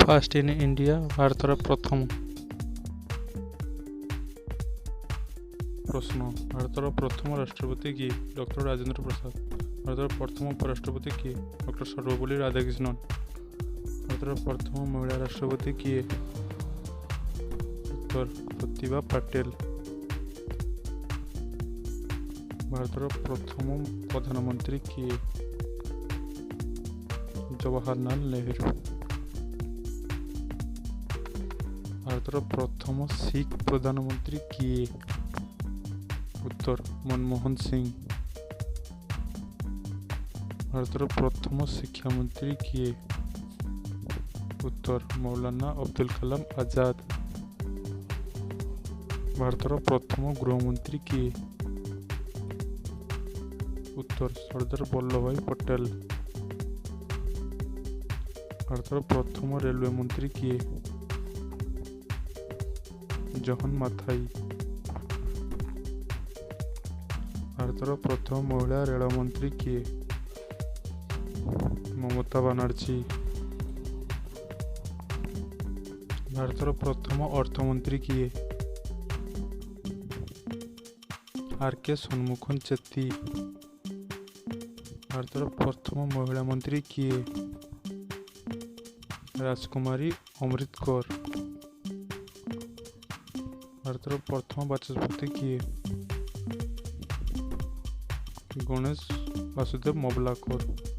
Fast in India भारतर प्रथम प्रश्न भारतर प्रथम राष्ट्रपति किए? डॉक्टर राजेंद्र प्रसाद। भारतर प्रथम उपराष्ट्रपति किए? डॉक्टर सर्वपल्ली राधाकृष्णन। भारतर प्रथम महिला राष्ट्रपति किए? उत्तर प्रतिभा पाटिल। भारतर प्रथम प्रधानमंत्री किए? जवाहरलाल नेहरू। भारतर प्रथम सिख प्रधानमंत्री किए? उत्तर मनमोहन सिंह। भारतर प्रथम शिक्षा मंत्री किए? उत्तर मौलाना अब्दुल कलाम आजाद। भारतर प्रथम गृहमंत्री किए? उत्तर सरदार वल्लभ भाई पटेल। भारतर प्रथम रेलवे मंत्री किए? जॉन माथाई। भारतर प्रथम महिला रेल मंत्री किए? ममता बनर्जी। भारतर प्रथम अर्थमंत्री किए? आर.के. शनमुखन चेत्ती। भारतर प्रथम महिला मंत्री किए? राजकुमारी अमृत कौर। भारतर प्रथम बाचस्पति किए? गणेश वासुदेव मवलाकर।